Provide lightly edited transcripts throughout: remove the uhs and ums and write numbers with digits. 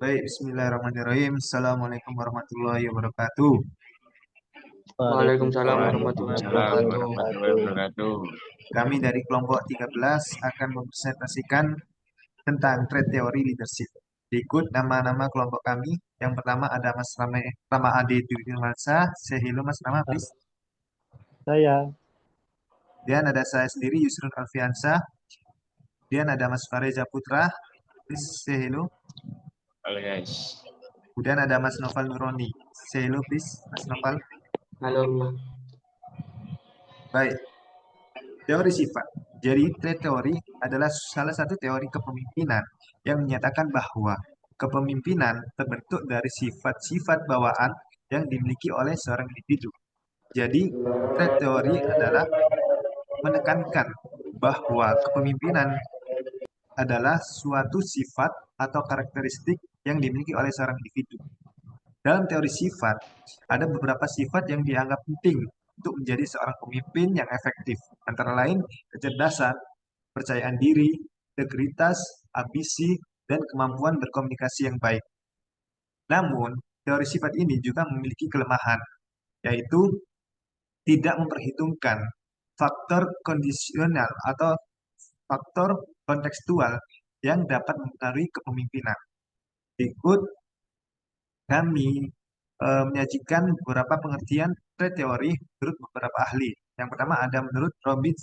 Baik, bismillahirrahmanirrahim. Assalamualaikum warahmatullahi wabarakatuh. Waalaikumsalam warahmatullahi Waalaikumsalam wabarakatuh. warahmatullahi wabarakatuh. Kami dari kelompok 13 akan mempresentasikan tentang trade teori leadership. Berikut nama-nama kelompok kami. Yang pertama ada Mas Rama Ade Dwi Firmansyah. Say hello Mas Rama, please. Saya Kemudian ada saya sendiri Yusrun Alfiansyah. Kemudian ada Mas Fareza Putra. Please say hello. Halo guys. Kemudian ada Mas Noval Nuroni. Say hello please, Mas Noval. halo. Baik. Teori sifat. Jadi, trade teori adalah salah satu teori kepemimpinan yang menyatakan bahwa kepemimpinan terbentuk dari sifat-sifat bawaan yang dimiliki oleh seorang individu. Jadi, trade teori adalah menekankan bahwa kepemimpinan adalah suatu sifat atau karakteristik yang dimiliki oleh seorang individu. Dalam teori sifat, ada beberapa sifat yang dianggap penting untuk menjadi seorang pemimpin yang efektif. Antara lain, kecerdasan, kepercayaan diri, integritas, ambisi, dan kemampuan berkomunikasi yang baik. Namun, teori sifat ini juga memiliki kelemahan, yaitu tidak memperhitungkan faktor kondisional atau faktor kontekstual yang dapat mempengaruhi kepemimpinan. Berikut kami menyajikan beberapa pengertian trade teori menurut beberapa ahli. Yang pertama ada menurut Robbins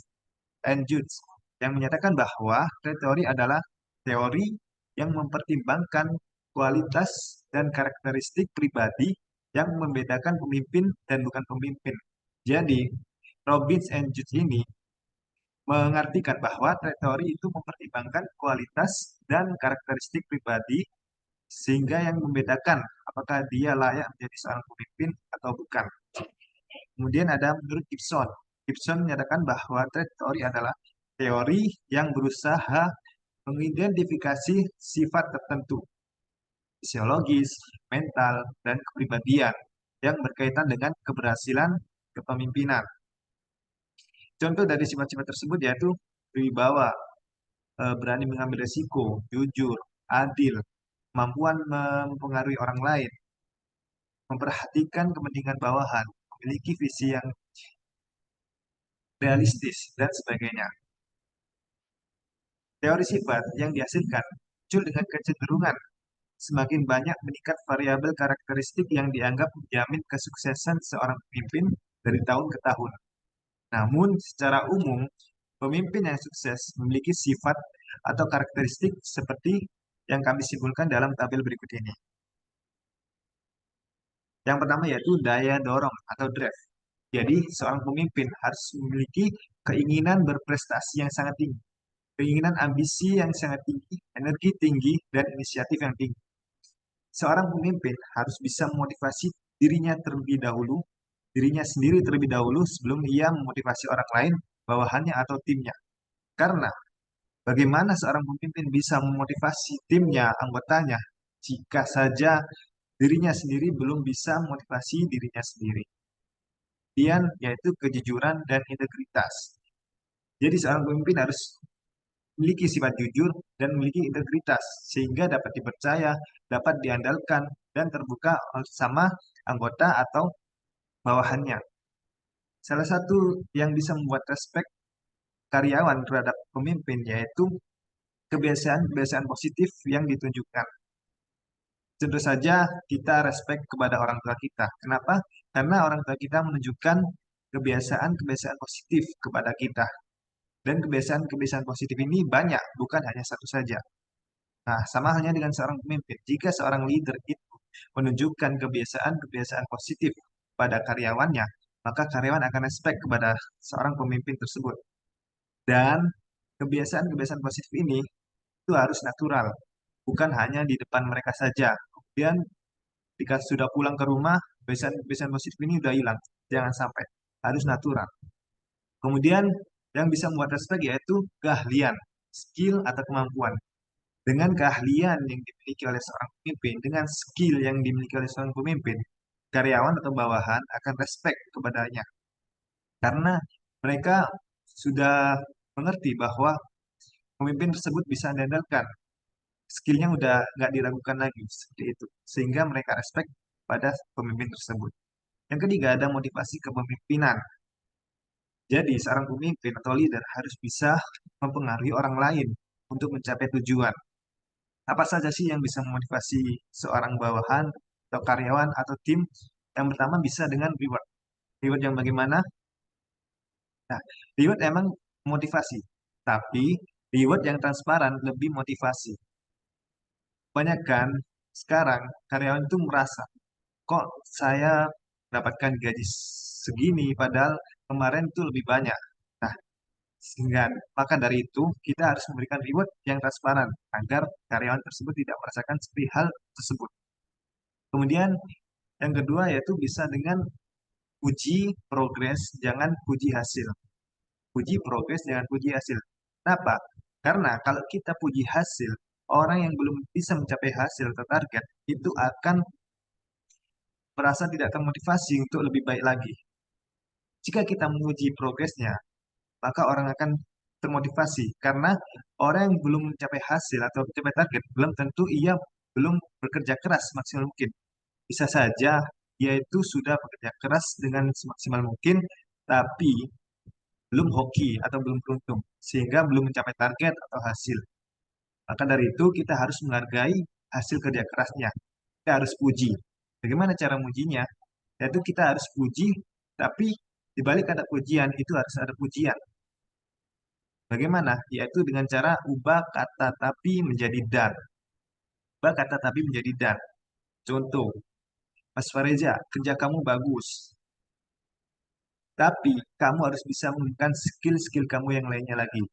and Judge yang menyatakan bahwa trade teori adalah teori yang mempertimbangkan kualitas dan karakteristik pribadi yang membedakan pemimpin dan bukan pemimpin. Jadi, Robbins and Judge ini mengartikan bahwa trade teori itu mempertimbangkan kualitas dan karakteristik pribadi sehingga yang membedakan apakah dia layak menjadi seorang pemimpin atau bukan. Kemudian ada menurut Gibson. Gibson menyatakan bahwa trade teori adalah teori yang berusaha mengidentifikasi sifat tertentu, fisiologis, mental, dan kepribadian yang berkaitan dengan keberhasilan kepemimpinan. Contoh dari sifat-sifat tersebut yaitu wibawa, berani mengambil risiko, jujur, adil, kemampuan mempengaruhi orang lain, memperhatikan kepentingan bawahan, memiliki visi yang realistis, dan sebagainya. Teori sifat yang dihasilkan muncul dengan kecenderungan semakin banyak meningkat variabel karakteristik yang dianggap menjamin kesuksesan seorang pemimpin dari tahun ke tahun. Namun, secara umum, pemimpin yang sukses memiliki sifat atau karakteristik seperti yang kami simpulkan dalam tabel berikut ini. Yang pertama yaitu daya dorong atau drive. Jadi, seorang pemimpin harus memiliki keinginan berprestasi yang sangat tinggi, keinginan ambisi yang sangat tinggi, energi tinggi, dan inisiatif yang tinggi. Seorang pemimpin harus bisa memotivasi dirinya terlebih dahulu, dirinya sendiri terlebih dahulu sebelum ia memotivasi orang lain, bawahannya atau timnya. Karena bagaimana seorang pemimpin bisa memotivasi timnya, anggotanya, jika saja dirinya sendiri belum bisa memotivasi dirinya sendiri. Kemudian yaitu kejujuran dan integritas. Jadi seorang pemimpin harus memiliki sifat jujur dan memiliki integritas sehingga dapat dipercaya, dapat diandalkan dan terbuka sama anggota atau bawahannya. Salah satu yang bisa membuat respek karyawan terhadap pemimpin yaitu kebiasaan-kebiasaan positif yang ditunjukkan. Tentu saja kita respek kepada orang tua kita. Kenapa? Karena orang tua kita menunjukkan kebiasaan-kebiasaan positif kepada kita. Dan kebiasaan-kebiasaan positif ini banyak, bukan hanya satu saja. Nah, sama halnya dengan seorang pemimpin. Jika seorang leader itu menunjukkan kebiasaan-kebiasaan positif pada karyawannya, maka karyawan akan respect kepada seorang pemimpin tersebut. Dan kebiasaan-kebiasaan positif ini itu harus natural, bukan hanya di depan mereka saja. Kemudian jika sudah pulang ke rumah, kebiasaan-kebiasaan positif ini sudah hilang. Jangan sampai, harus natural. Kemudian yang bisa membuat respect yaitu keahlian, skill atau kemampuan. Dengan keahlian yang dimiliki oleh seorang pemimpin, dengan skill yang dimiliki oleh seorang pemimpin, karyawan atau bawahan akan respect kepadanya. Karena mereka sudah mengerti bahwa pemimpin tersebut bisa diandalkan. skillnya udah nggak diragukan lagi seperti itu, sehingga mereka respect pada pemimpin tersebut. Yang ketiga ada motivasi kepemimpinan. Jadi seorang pemimpin atau leader harus bisa mempengaruhi orang lain untuk mencapai tujuan. Apa saja sih yang bisa memotivasi seorang bawahan atau karyawan atau tim? Yang pertama bisa dengan reward. Reward yang bagaimana? Nah, reward emang motivasi, tapi reward yang transparan lebih motivasi. Banyak kan sekarang karyawan itu merasa, kok saya mendapatkan gaji segini padahal kemarin itu lebih banyak. Nah, sehingga maka dari itu kita harus memberikan reward yang transparan agar karyawan tersebut tidak merasakan seperti hal tersebut. Kemudian yang kedua yaitu bisa dengan puji progres, jangan puji hasil. Puji progres, jangan puji hasil. Kenapa? Karena kalau kita puji hasil, orang yang belum bisa mencapai hasil atau target itu akan merasa tidak termotivasi untuk lebih baik lagi. Jika kita memuji progresnya, maka orang akan termotivasi karena orang yang belum mencapai hasil atau mencapai target belum tentu ia belum bekerja keras maksimal mungkin. Bisa saja dia itu sudah bekerja keras dengan semaksimal mungkin, tapi belum hoki atau belum beruntung, sehingga belum mencapai target atau hasil. Maka dari itu kita harus menghargai hasil kerja kerasnya. Kita harus puji. Bagaimana cara mujinya? Yaitu kita harus puji, tapi di balik kata pujian itu harus ada pujian. Bagaimana? Yaitu dengan cara ubah kata tapi menjadi dan. Ubah kata tapi menjadi dan. Contoh, Mas Fareza, kerja kamu bagus. Tapi kamu harus bisa menggunakan skill-skill kamu yang lainnya lagi.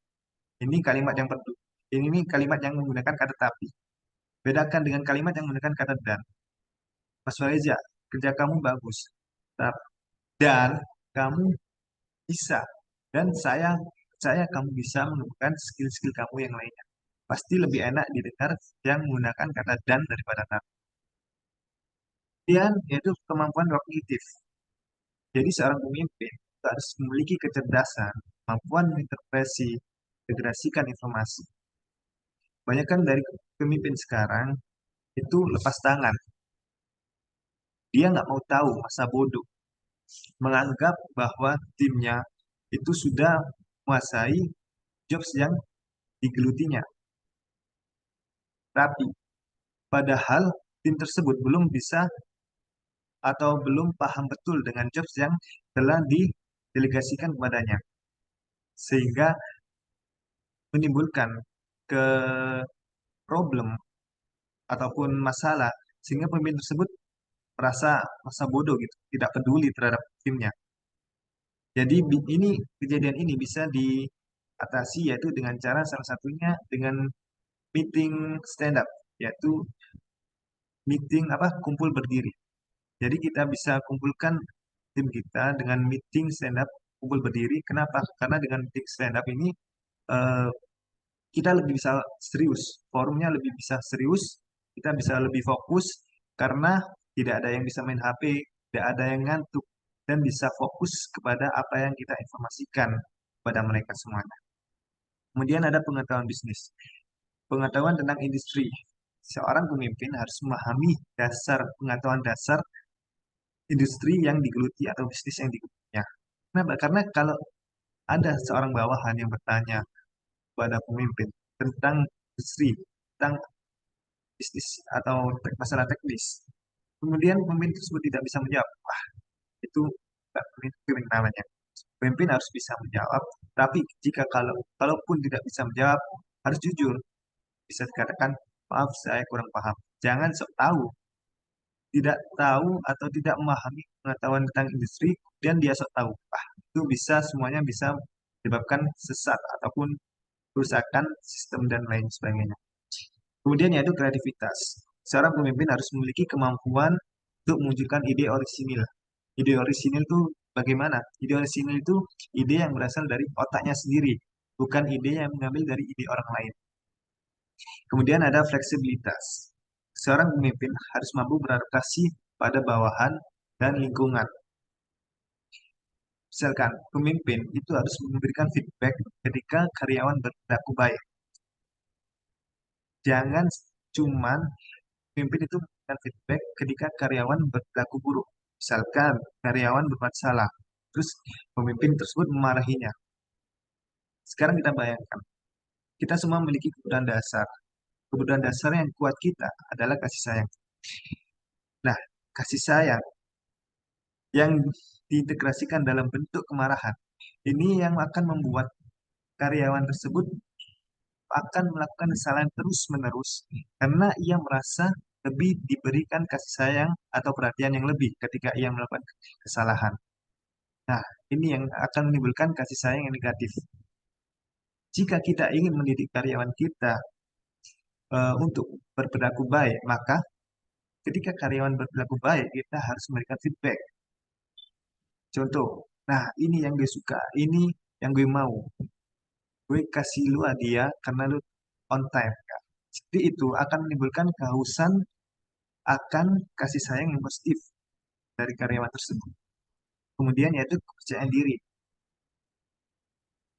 Ini kalimat yang perlu. Ini kalimat yang menggunakan kata tapi. Bedakan dengan kalimat yang menggunakan kata dan. Mas Fareza, kerja kamu bagus. Dan kamu bisa. Dan saya kamu bisa menemukan skill-skill kamu yang lainnya. Pasti lebih enak didengar yang menggunakan kata dan daripada tapi. Kemudian yaitu kemampuan kognitif. Jadi seorang pemimpin harus memiliki kecerdasan, kemampuan menginterpretasi, integrasikan informasi. Banyak kan dari pemimpin sekarang itu lepas tangan. Dia nggak mau tahu masa bodoh, menganggap bahwa timnya itu sudah menguasai jobs yang digelutinya. Tapi padahal tim tersebut belum bisa atau belum paham betul dengan jobs yang telah didelegasikan kepadanya. Sehingga menimbulkan ke problem ataupun masalah sehingga pemimpin tersebut merasa masa bodoh gitu, tidak peduli terhadap timnya. Jadi ini kejadian ini bisa diatasi yaitu dengan cara salah satunya dengan meeting stand up, yaitu meeting apa kumpul berdiri. Jadi kita bisa kumpulkan tim kita dengan meeting stand up kumpul berdiri. Kenapa? Karena dengan meeting stand up ini eh, kita lebih bisa serius, forumnya lebih bisa serius, kita bisa lebih fokus karena tidak ada yang bisa main HP, tidak ada yang ngantuk, dan bisa fokus kepada apa yang kita informasikan kepada mereka semuanya. Kemudian ada pengetahuan bisnis, pengetahuan tentang industri. Seorang pemimpin harus memahami dasar pengetahuan dasar industri yang digeluti atau bisnis yang digelutinya. Kenapa? Karena kalau ada seorang bawahan yang bertanya kepada pemimpin tentang industri, tentang bisnis atau masalah teknis. Kemudian pemimpin tersebut tidak bisa menjawab. Wah, itu nggak pemimpin namanya. Pemimpin harus bisa menjawab, tapi jika kalaupun tidak bisa menjawab, harus jujur. Bisa dikatakan, maaf saya kurang paham. Jangan sok tahu, tidak tahu atau tidak memahami pengetahuan tentang industri, dan dia sok tahu. Itu bisa semuanya bisa menyebabkan sesat ataupun kerusakan sistem dan lain sebagainya. Kemudian yaitu kreativitas. Seorang pemimpin harus memiliki kemampuan untuk mewujudkan ide orisinil. Ide orisinil itu bagaimana? Ide orisinil itu ide yang berasal dari otaknya sendiri, bukan ide yang mengambil dari ide orang lain. Kemudian ada fleksibilitas. Seorang pemimpin harus mampu beradaptasi pada bawahan dan lingkungan. Misalkan, pemimpin itu harus memberikan feedback ketika karyawan berperilaku baik. Jangan cuman pemimpin itu memberikan feedback ketika karyawan berlaku buruk. Misalkan karyawan berbuat salah, terus pemimpin tersebut memarahinya. Sekarang kita bayangkan, kita semua memiliki kebutuhan dasar. Kebutuhan dasar yang kuat kita adalah kasih sayang. Nah, kasih sayang yang diintegrasikan dalam bentuk kemarahan, ini yang akan membuat karyawan tersebut akan melakukan kesalahan terus-menerus karena ia merasa lebih diberikan kasih sayang atau perhatian yang lebih ketika ia melakukan kesalahan. Nah, ini yang akan menimbulkan kasih sayang yang negatif. Jika kita ingin mendidik karyawan kita untuk berperilaku baik, maka ketika karyawan berperilaku baik, kita harus memberikan feedback. Contoh, nah ini yang gue suka, ini yang gue mau. Gue kasih lu hadiah karena lu on time. Kak. Jadi itu akan menimbulkan kehausan akan kasih sayang yang positif dari karyawan tersebut. Kemudian yaitu kepercayaan diri.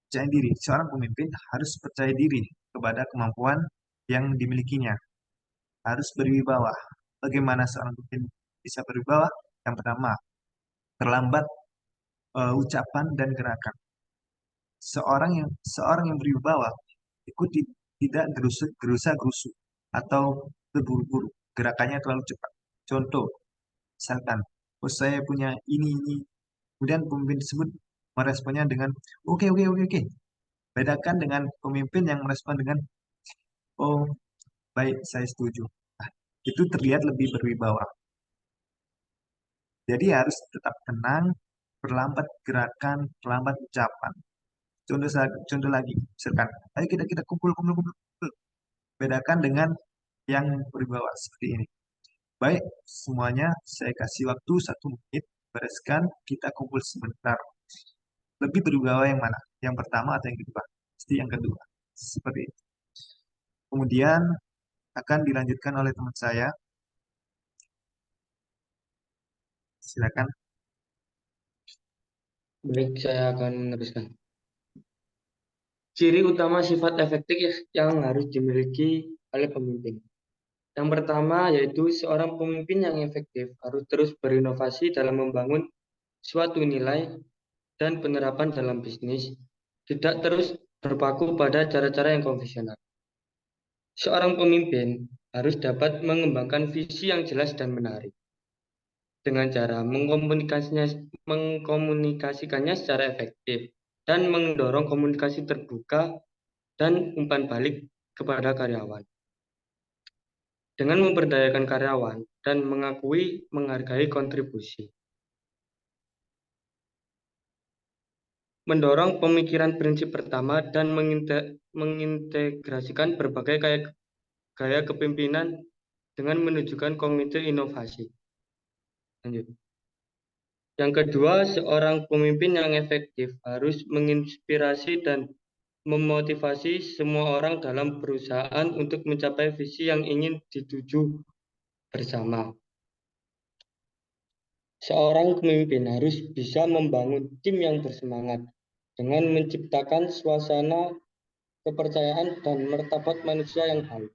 Percaya diri. Seorang pemimpin harus percaya diri kepada kemampuan yang dimilikinya. Harus berwibawa. Bagaimana seorang pemimpin bisa berwibawa? Yang pertama, terlambat ucapan dan gerakan. Seorang yang berwibawa ikuti tidak gerusa-gerusu atau terburu-buru. Gerakannya terlalu cepat. Contoh, misalkan, oh saya punya ini. Kemudian pemimpin tersebut meresponnya dengan oke, oke, oke, oke. Bedakan dengan pemimpin yang merespon dengan oh baik, saya setuju. Nah, itu terlihat lebih berwibawa. Jadi harus tetap tenang, perlambat gerakan, perlambat ucapan. Contoh lagi, misalkan, ayo kita kumpul, kumpul, kumpul, kumpul. Bedakan dengan yang berwibawa seperti ini. Baik, semuanya saya kasih waktu 1 menit, bereskan, kita kumpul sebentar. Lebih berwibawa yang mana? Yang pertama atau yang kedua? Pasti yang kedua. Seperti itu. Kemudian akan dilanjutkan oleh teman saya. Silakan. Baik, saya akan meneruskan. Ciri utama sifat efektif yang harus dimiliki oleh pemimpin. Yang pertama yaitu seorang pemimpin yang efektif harus terus berinovasi dalam membangun suatu nilai dan penerapan dalam bisnis, tidak terus berpaku pada cara-cara yang konvensional. Seorang pemimpin harus dapat mengembangkan visi yang jelas dan menarik dengan cara mengkomunikasikannya secara efektif dan mendorong komunikasi terbuka dan umpan balik kepada karyawan. Dengan memberdayakan karyawan dan menghargai kontribusi. Mendorong pemikiran prinsip pertama dan mengintegrasikan berbagai gaya kepemimpinan dengan menunjukkan komite inovasi. Lanjut. Yang kedua, seorang pemimpin yang efektif harus menginspirasi dan memotivasi semua orang dalam perusahaan untuk mencapai visi yang ingin dituju bersama. Seorang pemimpin harus bisa membangun tim yang bersemangat dengan menciptakan suasana kepercayaan dan martabat manusia yang baik.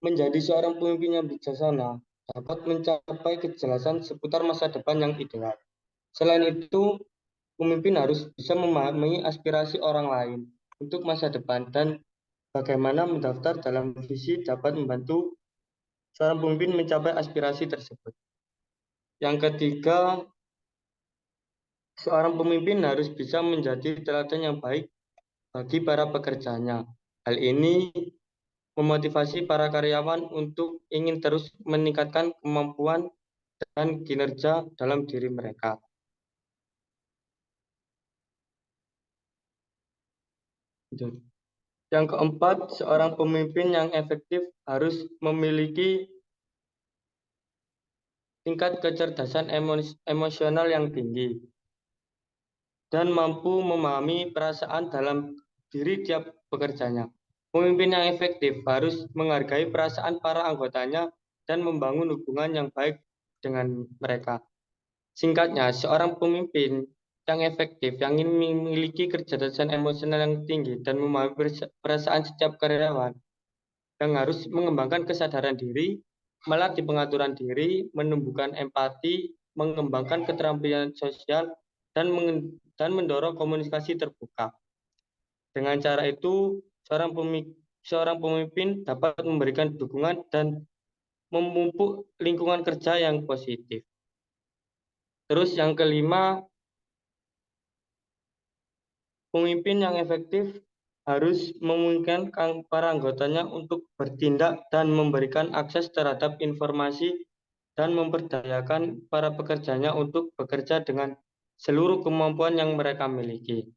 Menjadi seorang pemimpin yang bijaksana dapat mencapai kejelasan seputar masa depan yang ideal. Selain itu, pemimpin harus bisa memahami aspirasi orang lain untuk masa depan dan bagaimana mendaftar dalam visi dapat membantu seorang pemimpin mencapai aspirasi tersebut. Yang ketiga, seorang pemimpin harus bisa menjadi teladan yang baik bagi para pekerjanya. Hal ini memotivasi para karyawan untuk ingin terus meningkatkan kemampuan dan kinerja dalam diri mereka. Yang keempat, seorang pemimpin yang efektif harus memiliki tingkat kecerdasan emosional yang tinggi dan mampu memahami perasaan dalam diri tiap pekerjanya. Pemimpin yang efektif harus menghargai perasaan para anggotanya dan membangun hubungan yang baik dengan mereka. Singkatnya, seorang pemimpin yang efektif yang ingin memiliki kecerdasan emosional yang tinggi dan memahami perasaan setiap karyawan yang harus mengembangkan kesadaran diri, melatih pengaturan diri, menumbuhkan empati, mengembangkan keterampilan sosial, dan mendorong komunikasi terbuka. Dengan cara itu, seorang pemimpin dapat memberikan dukungan dan memupuk lingkungan kerja yang positif. Terus yang kelima, pemimpin yang efektif harus memungkinkan para anggotanya untuk bertindak dan memberikan akses terhadap informasi dan memperdayakan para pekerjanya untuk bekerja dengan seluruh kemampuan yang mereka miliki.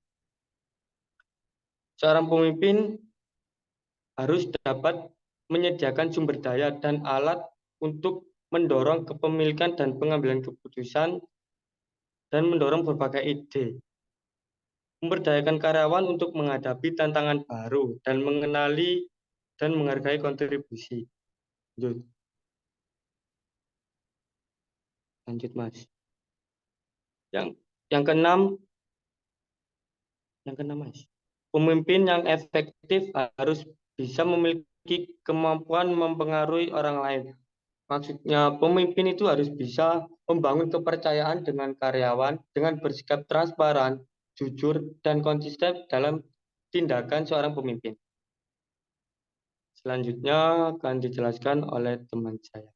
Seorang pemimpin harus dapat menyediakan sumber daya dan alat untuk mendorong kepemilikan dan pengambilan keputusan dan mendorong berbagai ide. Memberdayakan karyawan untuk menghadapi tantangan baru dan mengenali dan menghargai kontribusi. Lanjut Mas. Yang keenam Mas. Pemimpin yang efektif harus bisa memiliki kemampuan mempengaruhi orang lain. Maksudnya pemimpin itu harus bisa membangun kepercayaan dengan karyawan dengan bersikap transparan, jujur, dan konsisten dalam tindakan seorang pemimpin. Selanjutnya akan dijelaskan oleh teman saya.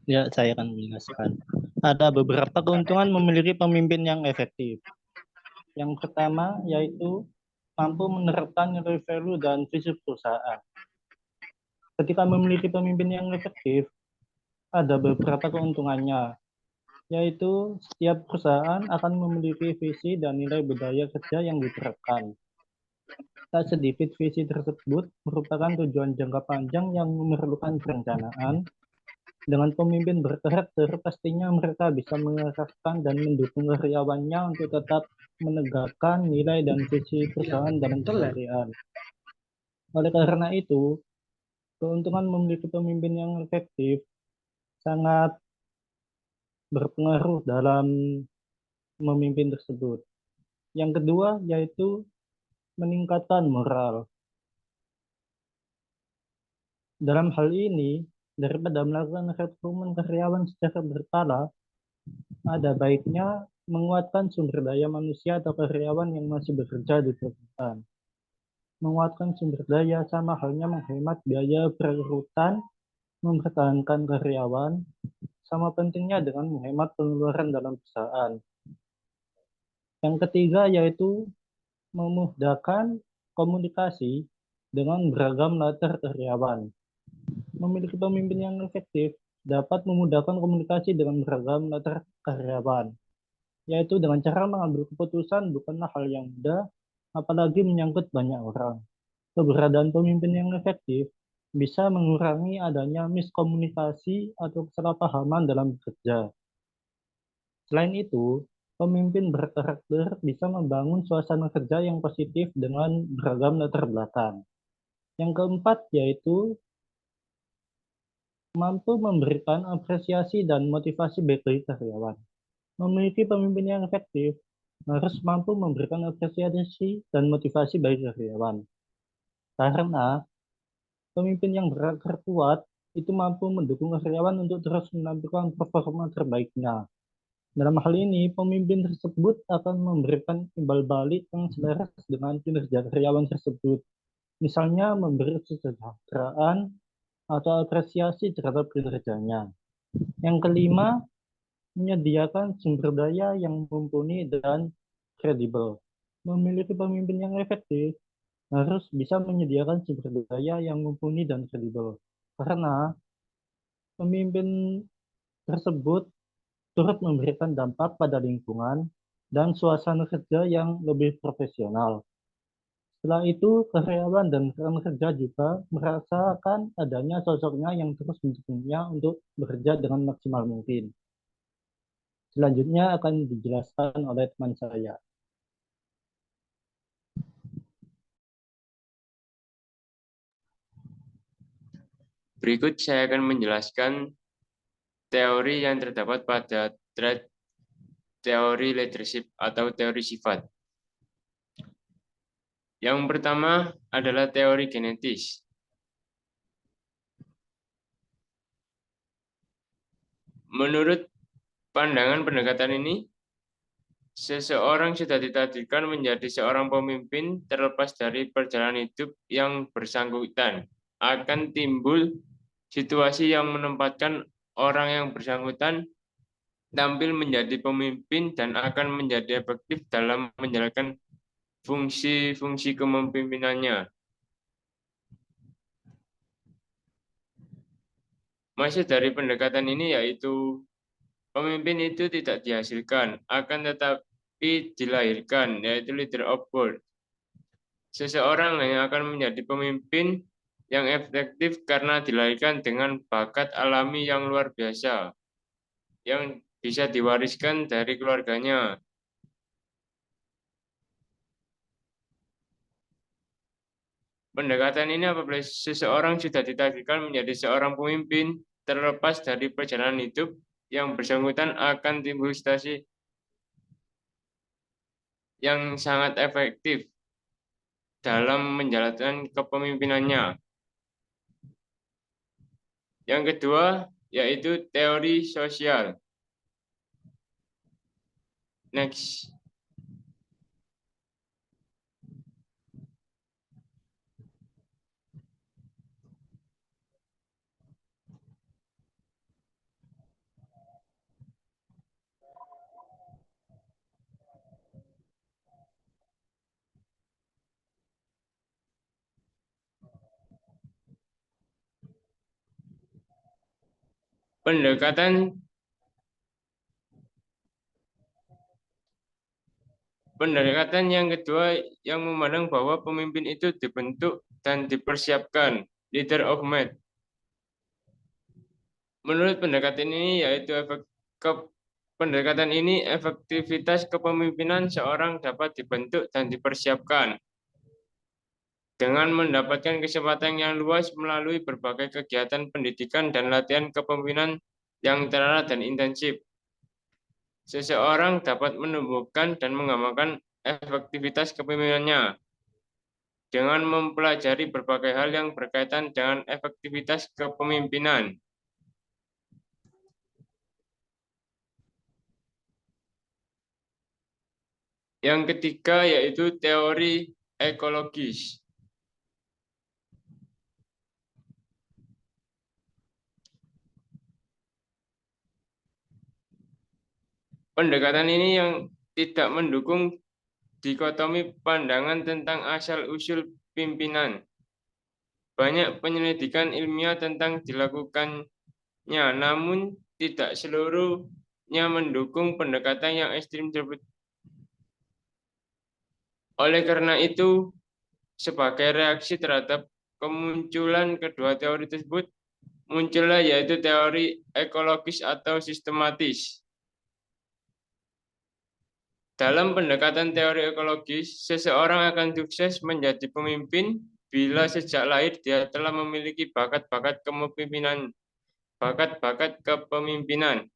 Ya, saya akan menjelaskan. Ada beberapa keuntungan memiliki pemimpin yang efektif. Yang pertama yaitu mampu menerapkan nilai value dan visi perusahaan. Ketika memiliki pemimpin yang efektif, ada beberapa keuntungannya, yaitu setiap perusahaan akan memiliki visi dan nilai budaya kerja yang diterapkan. Tak sedikit visi tersebut merupakan tujuan jangka panjang yang memerlukan perencanaan. Dengan pemimpin berkarakter, pastinya mereka bisa mengarahkan dan mendukung karyawannya untuk tetap menegakkan nilai dan visi perusahaan dalam keseharian. Oleh karena itu, keuntungan memiliki pemimpin yang efektif sangat berpengaruh dalam memimpin tersebut. Yang kedua yaitu meningkatkan moral. Dalam hal ini, daripada melakukan rekrutmen karyawan secara berkala, ada baiknya menguatkan sumber daya manusia atau karyawan yang masih bekerja di perusahaan. Menguatkan sumber daya sama halnya menghemat biaya perekrutan, mempertahankan karyawan, sama pentingnya dengan menghemat pengeluaran dalam perusahaan. Yang ketiga yaitu memudahkan komunikasi dengan beragam latar karyawan. Memiliki pemimpin yang efektif dapat memudahkan komunikasi dengan beragam latar karyawan, yaitu dengan cara mengambil keputusan bukanlah hal yang mudah, apalagi menyangkut banyak orang. Keberadaan pemimpin yang efektif bisa mengurangi adanya miskomunikasi atau kesalahpahaman dalam bekerja. Selain itu, pemimpin berkarakter bisa membangun suasana kerja yang positif dengan beragam latar belakang. Yang keempat yaitu mampu memberikan apresiasi dan motivasi bagi karyawan. Memiliki pemimpin yang efektif harus mampu memberikan apresiasi dan motivasi bagi karyawan. Karena pemimpin yang berakar kuat itu mampu mendukung karyawan untuk terus menampilkan performa terbaiknya. Dalam hal ini, pemimpin tersebut akan memberikan imbal balik yang selaras dengan kinerja karyawan tersebut. Misalnya memberi kesejahteraan atau apresiasi terhadap kinerjanya. Yang kelima, menyediakan sumber daya yang mumpuni dan kredibel. Memiliki pemimpin yang efektif harus bisa menyediakan sumber daya yang mumpuni dan kredibel. Karena pemimpin tersebut turut memberikan dampak pada lingkungan dan suasana kerja yang lebih profesional. Setelah itu, karyawan dan rekan kerja juga merasakan adanya sosoknya yang terus mendukungnya untuk bekerja dengan maksimal mungkin. Selanjutnya akan dijelaskan oleh teman saya. Berikut saya akan menjelaskan teori yang terdapat pada trait teori leadership atau teori sifat. Yang pertama adalah teori genetis. Menurut pandangan pendekatan ini, seseorang sudah ditakdirkan menjadi seorang pemimpin terlepas dari perjalanan hidup yang bersangkutan. Akan timbul situasi yang menempatkan orang yang bersangkutan tampil menjadi pemimpin dan akan menjadi efektif dalam menjalankan fungsi-fungsi kepemimpinannya. Maksud dari pendekatan ini yaitu pemimpin itu tidak dihasilkan, akan tetapi dilahirkan, yaitu leader of birth. Seseorang hanya akan menjadi pemimpin yang efektif karena dilahirkan dengan bakat alami yang luar biasa, yang bisa diwariskan dari keluarganya. Pendekatan ini apabila seseorang sudah ditakdirkan menjadi seorang pemimpin, terlepas dari perjalanan hidup yang bersangkutan akan timbul situasi yang sangat efektif dalam menjalankan kepemimpinannya. Yang kedua, yaitu teori sosial. Next. Pendekatan yang kedua yang memandang bahwa pemimpin itu dibentuk dan dipersiapkan, leader of men. Menurut pendekatan ini yaitu pendekatan ini efektivitas kepemimpinan seorang dapat dibentuk dan dipersiapkan dengan mendapatkan kesempatan yang luas melalui berbagai kegiatan pendidikan dan latihan kepemimpinan yang terarah dan intensif. Seseorang dapat menumbuhkan dan mengembangkan efektivitas kepemimpinannya dengan mempelajari berbagai hal yang berkaitan dengan efektivitas kepemimpinan. Yang ketiga yaitu teori ekologis. Pendekatan ini yang tidak mendukung dikotomi pandangan tentang asal-usul pimpinan. Banyak penyelidikan ilmiah tentang dilakukannya, namun tidak seluruhnya mendukung pendekatan yang ekstrim tersebut. Oleh karena itu, sebagai reaksi terhadap kemunculan kedua teori tersebut, muncullah yaitu teori ekologis atau sistematis. Dalam pendekatan teori ekologis, seseorang akan sukses menjadi pemimpin bila sejak lahir dia telah memiliki bakat-bakat kepemimpinan.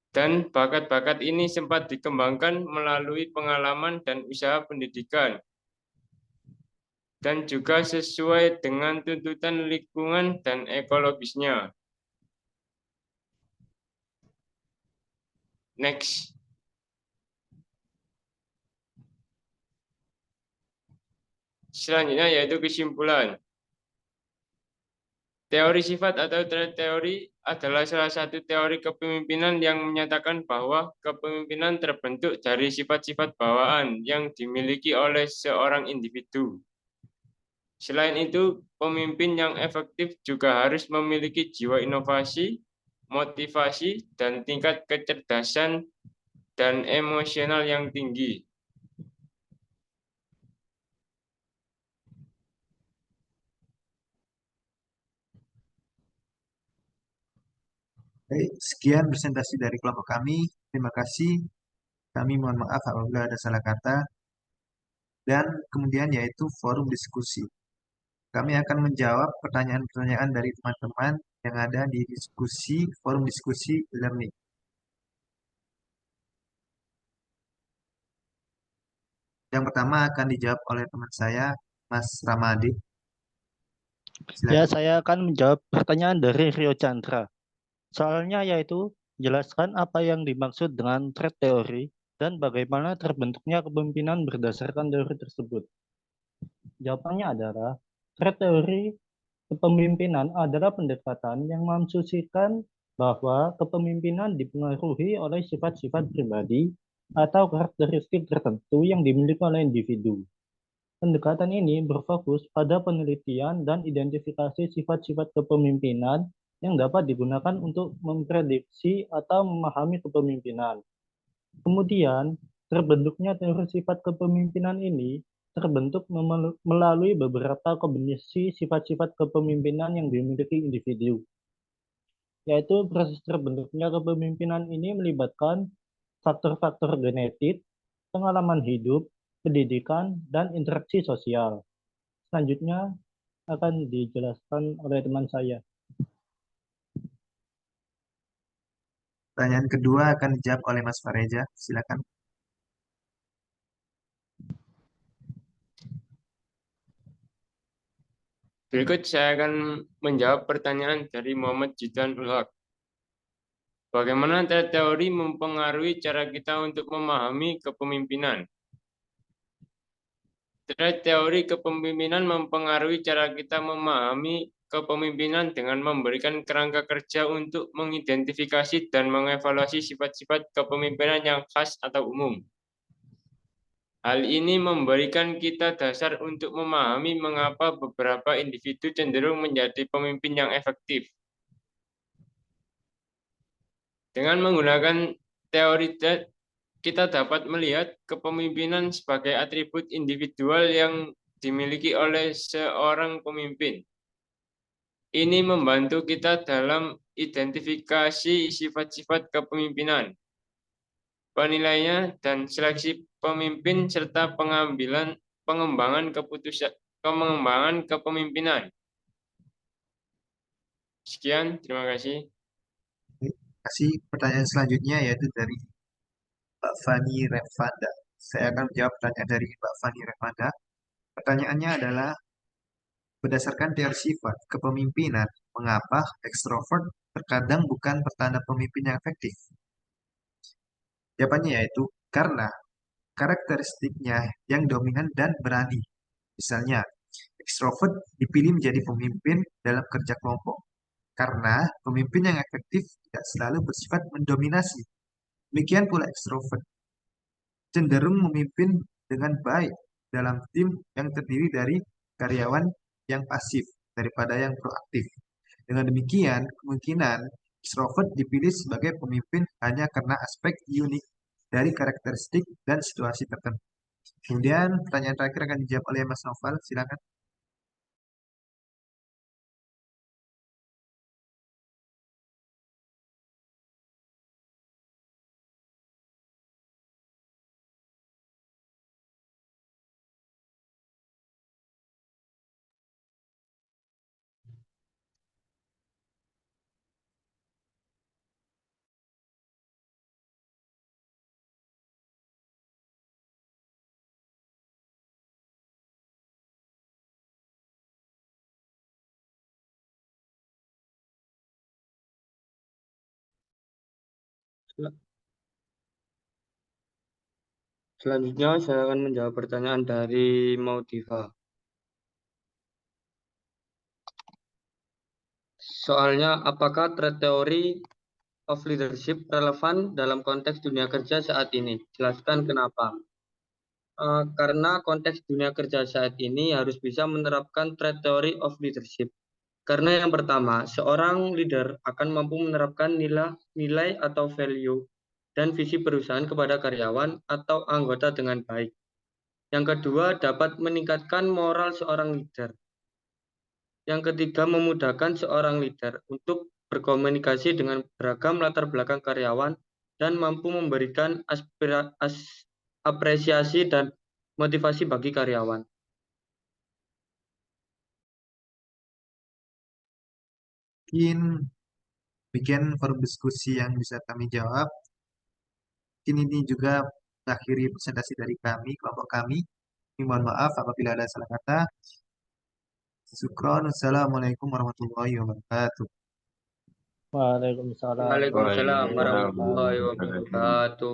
Dan bakat-bakat ini sempat dikembangkan melalui pengalaman dan usaha pendidikan. Dan juga sesuai dengan tuntutan lingkungan dan ekologisnya. Next. Selanjutnya yaitu kesimpulan. Teori sifat atau teori adalah salah satu teori kepemimpinan yang menyatakan bahwa kepemimpinan terbentuk dari sifat-sifat bawaan yang dimiliki oleh seorang individu. Selain itu, pemimpin yang efektif juga harus memiliki jiwa inovasi, motivasi, dan tingkat kecerdasan dan emosional yang tinggi. Baik, sekian presentasi dari kelompok kami. Terima kasih. Kami mohon maaf apabila ada salah kata. Dan kemudian yaitu forum diskusi. Kami akan menjawab pertanyaan-pertanyaan dari teman-teman yang ada di forum diskusi learning. Yang pertama akan dijawab oleh teman saya, Mas Ramadi. Ya, saya akan menjawab pertanyaan dari Rio Chandra. Soalnya yaitu jelaskan apa yang dimaksud dengan threat teori dan bagaimana terbentuknya kepemimpinan berdasarkan teori tersebut. Jawabannya adalah threat teori kepemimpinan adalah pendekatan yang mengasumsikan bahwa kepemimpinan dipengaruhi oleh sifat-sifat pribadi atau karakteristik tertentu yang dimiliki oleh individu. Pendekatan ini berfokus pada penelitian dan identifikasi sifat-sifat kepemimpinan yang dapat digunakan untuk memprediksi atau memahami kepemimpinan. Kemudian, terbentuknya teori sifat kepemimpinan ini terbentuk melalui beberapa kombinasi sifat-sifat kepemimpinan yang dimiliki individu. Yaitu proses terbentuknya kepemimpinan ini melibatkan faktor-faktor genetik, pengalaman hidup, pendidikan, dan interaksi sosial. Selanjutnya akan dijelaskan oleh teman saya. Pertanyaan kedua akan dijawab oleh Mas Fareja. Silakan. Berikut saya akan menjawab pertanyaan dari Muhammad Jidan Ulhaq. Bagaimana teori mempengaruhi cara kita untuk memahami kepemimpinan? Teori kepemimpinan mempengaruhi cara kita memahami kepemimpinan dengan memberikan kerangka kerja untuk mengidentifikasi dan mengevaluasi sifat-sifat kepemimpinan yang khas atau umum. Hal ini memberikan kita dasar untuk memahami mengapa beberapa individu cenderung menjadi pemimpin yang efektif. Dengan menggunakan teori kita dapat melihat kepemimpinan sebagai atribut individual yang dimiliki oleh seorang pemimpin. Ini membantu kita dalam identifikasi sifat-sifat kepemimpinan, penilaiannya, dan seleksi pemimpin serta pengembangan kepemimpinan. Sekian, terima kasih. Terima kasih. Pertanyaan selanjutnya yaitu dari Mbak Fani Revanda. Saya akan menjawab pertanyaan dari Mbak Fani Revanda. Pertanyaannya adalah, berdasarkan teori sifat kepemimpinan, mengapa ekstrovert terkadang bukan pertanda pemimpin yang efektif? Jawabannya yaitu karena karakteristiknya yang dominan dan berani. Misalnya, ekstrovert dipilih menjadi pemimpin dalam kerja kelompok karena pemimpin yang efektif tidak selalu bersifat mendominasi. Demikian pula ekstrovert cenderung memimpin dengan baik dalam tim yang terdiri dari karyawan yang pasif daripada yang proaktif. Dengan demikian, kemungkinan extrovert dipilih sebagai pemimpin hanya karena aspek unik dari karakteristik dan situasi tertentu. Kemudian, pertanyaan terakhir akan dijawab oleh Mas Noval. Silakan. Selanjutnya saya akan menjawab pertanyaan dari Maudiva. Soalnya, apakah teori of leadership relevan dalam konteks dunia kerja saat ini? Jelaskan kenapa. Karena konteks dunia kerja saat ini harus bisa menerapkan theory of leadership. Karena yang pertama, seorang leader akan mampu menerapkan nilai atau value dan visi perusahaan kepada karyawan atau anggota dengan baik. Yang kedua, dapat meningkatkan moral seorang leader. Yang ketiga, memudahkan seorang leader untuk berkomunikasi dengan beragam latar belakang karyawan dan mampu memberikan apresiasi dan motivasi bagi karyawan. Mungkin demikian forum diskusi yang bisa kami jawab. Mungkin ini juga mengakhiri presentasi dari kami, kelompok kami. Mohon maaf apabila ada salah kata. Syukron. Assalamualaikum warahmatullahi wabarakatuh. Waalaikumsalam Waalaikumsalam Waalaikumsalam warahmatullahi warahmatullahi wabarakatuh. wabarakatuh.